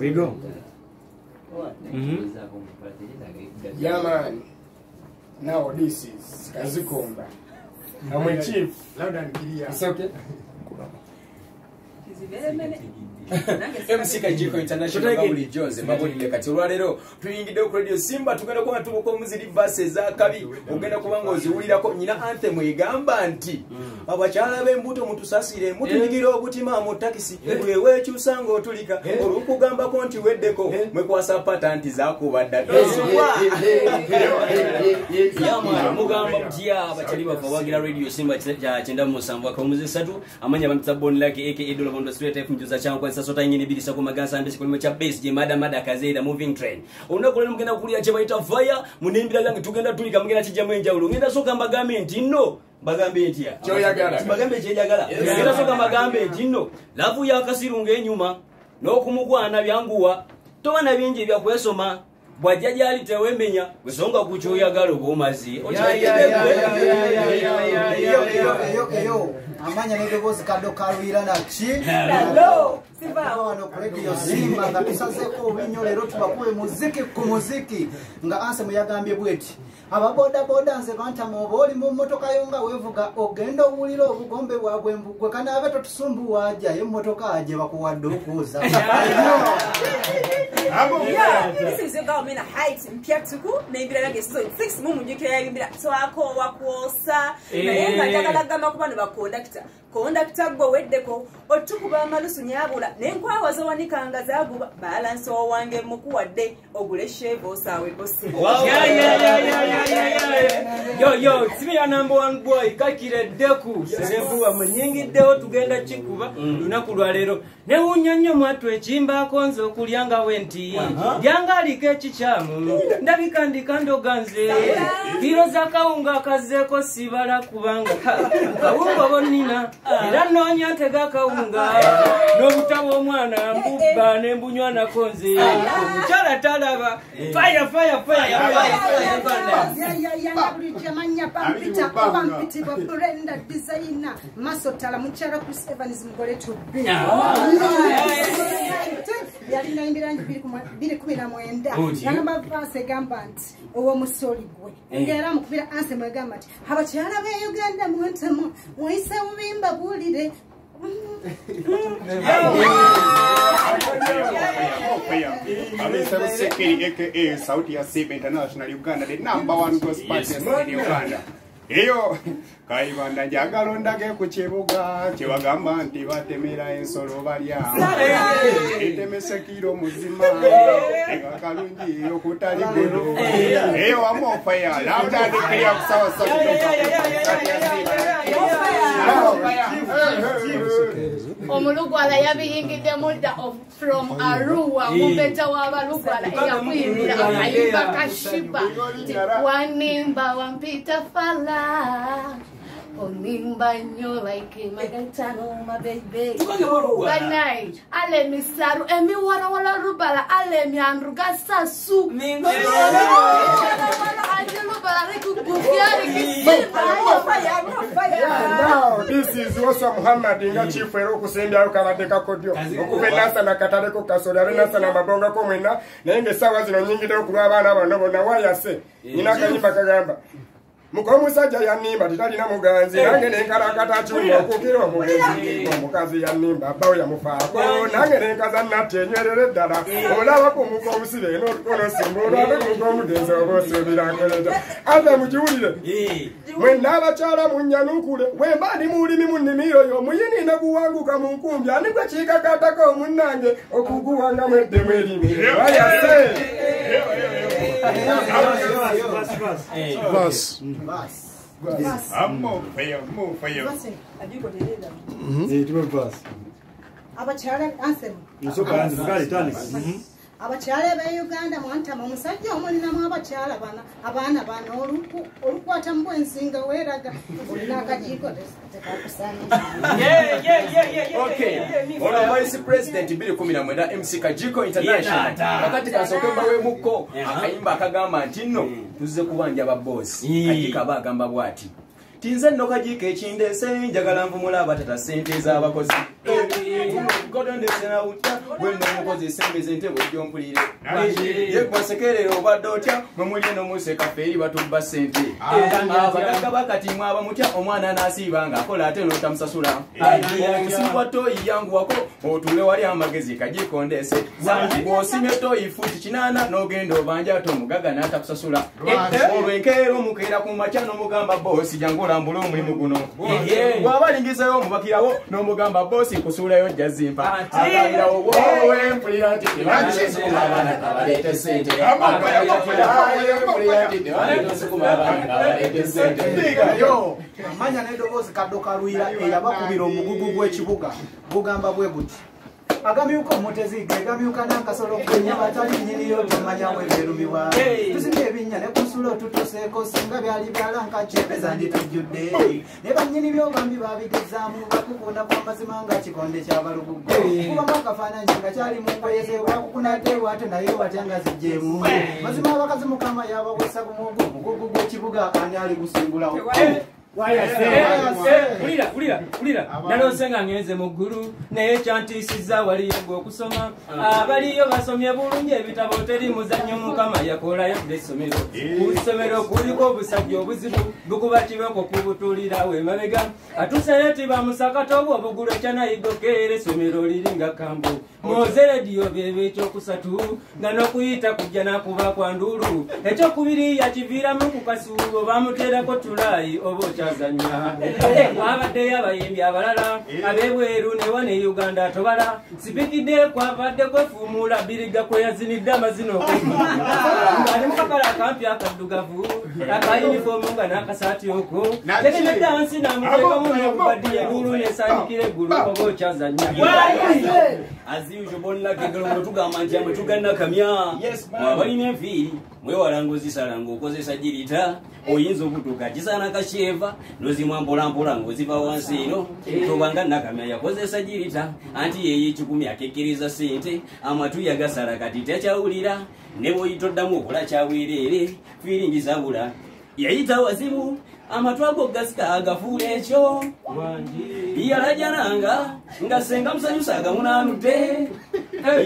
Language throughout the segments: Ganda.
We go. Yeah, man. Now this is Kazikomba. I'm a chief. Loud and clear. It's okay. MC Kajiko International Babuli Jose Babuli kati olwalero tuyingidde ku radio Simba tugenda kuba tubuka omuziri verses za kabi ogenda kubanga oziwulirako nyina anthem egamba nti abakyala b'embuto mutusasire mutunyigira obutima mu takisi wewe kyusango otulika olukugambako nti weddeko mwekwasa pata nti zakubadda mugamba mutya abakyali bafa wagira radio Simba kyenda mu musanvu akamuzi 3 amanya abantu saboni like aka Dola Bondo Street F mjuza changu kwa sasa sota nyingine bilisa kwa magasa ambesi kwa cha base je mada kazeida moving train unakola mugenda kulia che baita fire munembira langi tugenda tulika mugenda kijamwe njawulo ngenda soka magambe ntinno bagambe ntia kyo yagala bagambe je yagala ngenda soka magambe ntinno lavu ya kasirunge enyuma nokumugwana byanguwa tobana bingi bya kwesoma bwajjaja alitewemenya wesonga kucho yagala obumazi yo amanya nedobozi kado kalwira nachi hello siba wano radio Simba nga tusazeko obinyo lero tubakuwe muziki ku muziki nga anse muyagambye bweti ababoda boda nze banta moboli mu motoka yonga wevuga ogenda obuliro obugombe bwabwe mbugwe kana abeto tusumbu waja ye motoka aje bakuwadde okuza this is your government heights mpyatuku nembira lage so fix mu munjike yabimbira so ako wakwosa nayenga ndakalagama kubano bakondakta kondakta gwo weddeko otukuba amalusu nyabula nenkwawaza wanikanga zaguba balance owange mukuwadde ogule shave osawe bosi yo simi ya number 1 boy kakire deku sebuwa munyingiddeho tugenda kikuba lunaku lero ne wunyannyo mwatu ekimba konzo kulyanga wenti lyanga aliko ekikyamu ndabikandika ndoganze biro za kawunga akazeeko sibala kubanga kawunga bonnina era noonya ntega kawunga n'obutabo omwana mbubba nembunywana konze omukyala talaba fire Jamanya pampita pampiti wa Brenda designer masotala muchara Chris Evans mugole to be yali naimbiranje 219 namba vase gamba nti owo musoli gwe ngera mukubira anse mwegamba nti abakyala be Uganda mwentamo mwise ubimba bulire aka Sauti ya Simba International Uganda, the #1 gospel artist in Uganda. Eyo kaibanda njagalo ndage ku kibuga kyebagamba nti batemera ensolo balya etemesekiro muzima ekalungi okutali gulu eyo amofaya lauda ndikiya kusawa omulugwala yabiyingidde mudda from Arua mupeta w'abalugwala eyakuyimbira akayimba kashiba wanimba wampita fala onimba nyo like magatano my baby good night ale misaru emi wala rubala ale miandruga sasu mingo now this is also Muhammad nga chief ero kusembya ukabadeka kodyo okubenasa na kataleko kasola renasa na mabonga ko mwena nenge sawa zino nyingi de okulwa abana bano bona wayase nyina kanyimba kagamba mukomusajja yanimba titalina muganzi nange nenkalakata kyuma okukira omugezi omukazi yanimba bawe yamufaako nange nenkaza natyenywerere ddala olaba ku mukomusibe n'otukono simbuulwa ate ku mukomugenzi oba osuubirakoleta ate mukiwulire mwenna abakyala munnyanukule wemba ndi muulimi mu nnimiro yo muyini ne guwanguka mu nkumbi ani gwe kiikakatako omunnange okuguwangamu eddemu erimi wayase abakyala ansem abakyala be Uganda mwantama omusajja omuninamu abakyala abaana bano olukwata mu bwensinga weeraga olina akajiiko okay ono vice president 2019 MC Kajiko International wakati kasokemba we muko akayimba akagamba nti nno tuzze kubanja ba boss Kajika bagamba bwati tinze nno Kajika ekindese njagala nvumula abatata sente z'abakozi Kodo ndesena utya bwe n'omukozi sembeze ntebo gy'ompulire ye kwasekerera obadde otya mwe muli eno museka feri batubba ssente abagagga bakatimwa abamutya omwana n'asiiba ng'akola ate n'otamusasula omusimbwa toyi yanguwako otuule wali amagezi kagikondeese bw'osimye toyi futi 8 n'ogenda obanja ate omugaga n'atakusasula olwo enkeera omukeera ku makya n'omugamba boosi jangu olambule omulimu guno bw'abalingizayo omubakirawo n'omugamba boosi nkusuulayo jjazimpa abalirawo wowe mpulira nti tebakisukuma abaana kabaleete ssente amanya n'eddoboozi kaddokalwira eyabakubira omugugu gw'ekibuga gugamba bwe guti agamyuka omutezi gegamyuka n'akasolo kenya batali nnyiniyo tomanyawo ebyerumibwa tuzibye ebinnya ne kusulo tutuseeko singa byali byalanka kyepeza ndi tujjudde ne bannyini by'obambi babigezaamu bakukunda kwa mazima nga kikonde ky'abalugugu kubamu akafaananyi nga kyali mu ngoyeze wakukunadde wate naye watya nga zijjeemu mazima abakazi mukama yabawesa bumugu mugugu gw'ekibuga ani ali gusimbulawo Kulira nalose nga ngenze mu ggulu naye kyantiisizza waliyo gwe okusoma abaliyo basomye bulungi ebitabo teri muzannyo mukama yakolayo essomero ku ssomero kuliko obusajja obuzibu bukuba kiboko kubutuulirawo emabega atuseyo tibamusakata obwo obugulu ekyanayigokeera essomero liringa kambu muze rediyo byebe ekyokusatu nga n'okuyita kujja nakuba kwa nduulu ekyokubiri yakiviiramu ku kasuubo bamuteerako tulayi oba okyazanya wabaddeyo abayimbi abalala ab'ebweru newa ne uganda tobala sipikidde kwabadde kwefuumuula biriga kweyazinidde amazina ng'ali mu kakala akampi akaddugavu akayunifoomu nga n'akasaati oko tegene dansi namuteekamu n'okubaddiya enduulu nesaanikira eggulu oba okyazanya aziujo bonna kegalo muno tugamba nti amwe tuganna kamya mwabalina enviiri mwewalanga ozisala ng'okozesa girita oyinza okutuuka kisaana kakyeva nozimwa mpolampola ng'oziva wansi eno tobanga nakamya yakozesa girita anti yeyo ekikumi akekkiriza ssente amatu yagasala kati takyawulira ne bw'oyitoddamu okola kyaweereere fiiringi zabula yayita wazibu amatu ago gasika agafuula ekyo yalajananga nga senga musanyusa agamunaanudde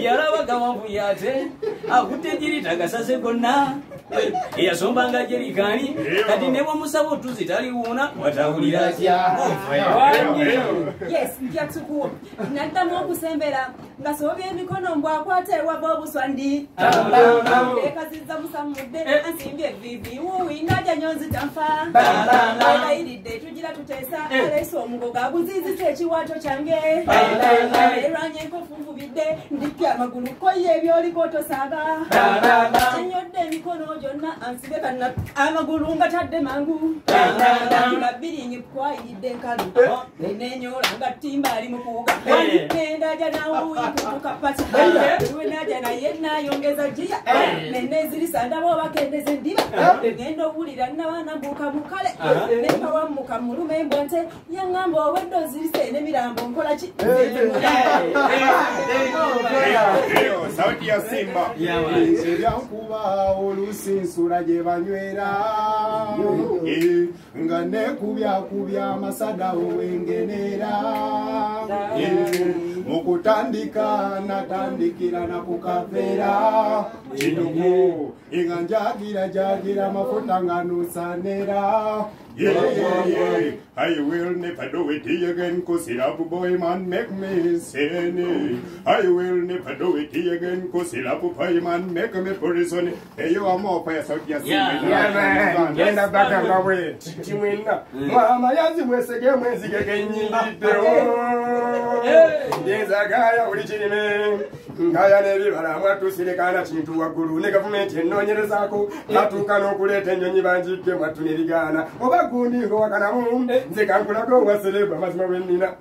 yalaba gawanvuye ate akutte girita gasase gonna eyasombanga jerikani kati ne bwomusaba otuzi taliwuuna watawulira atya yes ntyatukuwo naddamu okusembera nga soobya emikono mbwakwata ewava obuswandi ekazizza musamudde ansimbye evivi wuwinaja nyonzi tanfa erayiridde tugira tuteesa aleesa omugogo aguzizisa ekiwaato kyange erwanya enkofunvubidde ndipya amagulu koye ebyoliko tosaaga kinyodde emikono gyonna ansibe kana amagulu nga tadde mangu nga biringi kwayidde enkalu nenenyola nga timba ali mukuuga nendaja nawuyi kutukapata wenaja naye nayongeza jiya nenezirisa ndaba obakendeze ndiba ngenda owulira nawanambuuka mukale nempawamuka mulume mbwente yaŋŋamba owedde ozirise n'emirambo nkolaki sauti ya simba ebyankuba olusinsula gye banywera nga nekubyakubya amasadawo wengenera mukutandika natandikira nakukaveera kinugu nga njagira mafuta nga nusanera I will never do it again, cause Silabu boy man make me sin. I will never do it again, cause Silabu boy man make me prison. Hey, you are more fire, so yes, man. Yenda baka mawe, chimwina. Mama yazi mwesege mwezige genyi deo. Yeza gaya ulichirime. Ngaya nebi bala mwatu silikana chintu wakuru. Ne government enonyerezako. Natukano kulete nyonyi banjike mwatu nirigana. Obagundi ho wakanamu. Nzekankulago waseleba mazima wenina.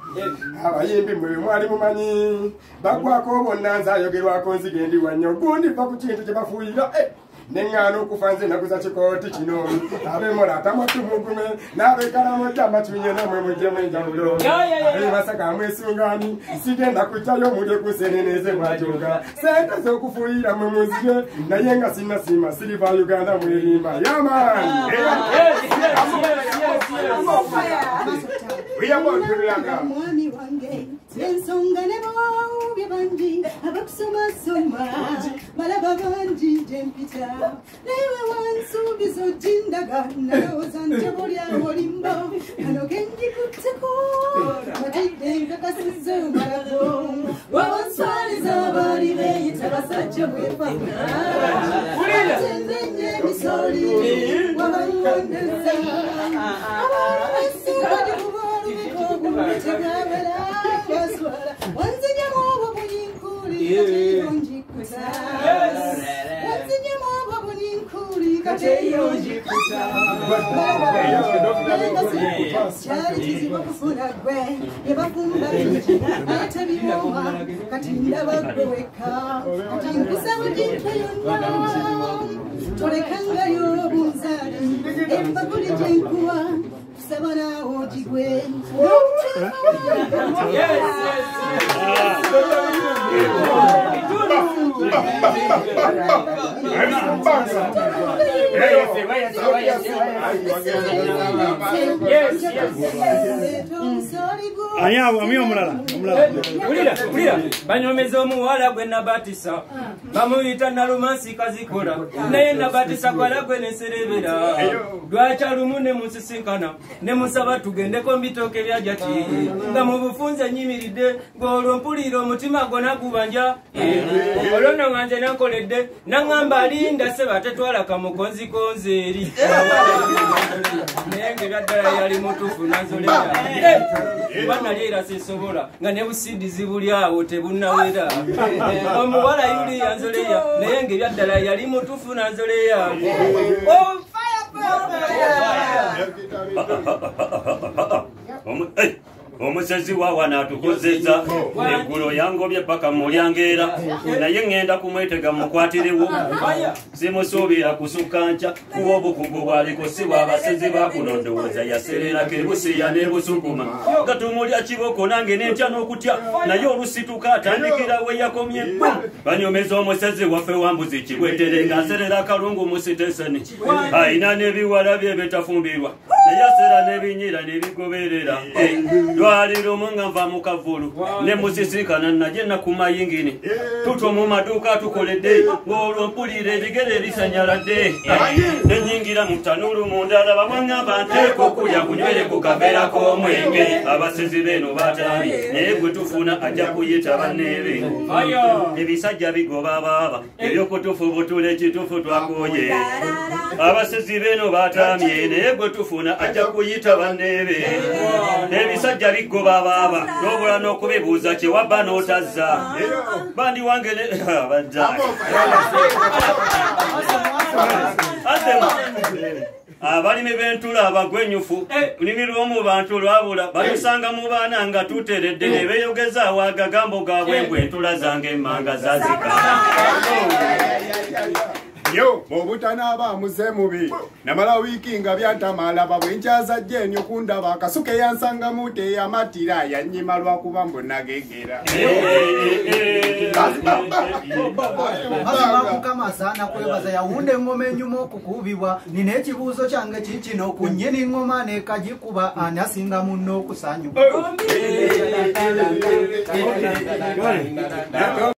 Abayimbi mwe mwali mumanyi. Bakwako bonna nzayogerwako nzigendi wanyo. Gundi pakuchintu kyebafuira. Nengano kufanze nakuza chikoti kino abe morata matumugume nabe karamo chama chunye namwe muje mwenjawulo abe masaka mwesungani sigenda kuchayo muje kuseneneze mwajoga sente zokufuira mwe muzije nayenga sina sima siliva Uganda mwerimba yaman we are going to Uganda mwami wange ensonga ne bawubye bangi abakusomasoma balaba bangi gyempita nayewe wansuubiza ojindaga nalowooza ntabolyawo limbo kano genjikutteko matidde nkakasizza omalago wawanswaliza abaali beeyita basajja bwefana atendenye emisoli wabalondeza abaali besinga gikubalubika obulumi tegabala baswala wanzinyamu obwo bunyinkuli kateyo njikuta wanzinyamu obwo bunyinkuli kateyo njikuta kyali kizibu okufuna gwe yebafumba bingi naye tebiroma kati ndaba gwe wekka kati nkusaba gintu yonna tolekangayo obunzaali embaguli gyenkuwa kusaba naawe ogigwe banyomeza omuwala gwe nabatisa bamuyita nalumansi kazikola naye nabatisa gwala gwe neserebera lwaca lumu ne musisinkana ne musaba tugendeko mbitooke byajati nga mu bufunze nyimiridde ng'olwo mpulira omutima gona gubanja olwono nga nze nankoledde naŋŋamba alinda seba tetwala kamukonzikonzi eri naye ngebyaddala yali mutuufu nanzoleya kuba nali era sisobola nga ne busidizi buli awo tebunnawera omuwala yuli yanzoleya naye ngebyaddala yali mutuufu nanzoleya omusezi wawana atukozeza eggulo yangobye paka mulyangeera naye ŋŋenda kumwetega mukwatirewo simusuubira kusukka nca kuba obukugu bwaliko si bwabasezi bakuno ndowooza yasererako ebusiya n'ebusukuma nga tumulya kiboko nange nentya n'okutya naye olusituka atandikira we yakomye banyomeza omusezi waffe wambuzi kibwetere ng'aserera akalungu mu siteseni ayina n'ebiwala bye betafumbirwa naye asera n'ebinyira n'ebigoberera lwaliro munga nva mu kavulu ne musisinkana naje nakumayingini tuto mu maduuka tukoledde ng'olwo mpulira ebigere bisanyaladde nenyingira mu tanulu mundala bamwaŋŋamba nteeka okulya kunywere ku kaveera k'omwenge abasezi beeno batamye naye gwe tufuna ajja kuyita banneebe ebisajja bigoba baaba ebyokutufu butula ekitufu twakoye abasezi beeno batamye naye gwe tufuna ajja kuyita banneebe ebisajja bigoba baaba n'obula n'okubibuuza kyewabba n'otazza bandi wange bajja abalimi b'entula abagwenyufu lulimirwa mu bantu lwabula batusanga mu baana nga tuteredde ne beeyogezaawo agagambo gaabwe mbwe entula zange emmanga zazika yo bw'obutanaaba muze mubi namala wiiki nga byantamalaba bwe nkyaza jjeeni okundaba akasuke yansangamu teyamatira yannyima lwakuba mbonagegera mazima mukama asaana kwebaza yawunda engoma enyuma okukubibwa nina ekibuuzo kyange kikino ku nnyini ngoma nekagikuba ani asinga munno okusanyuka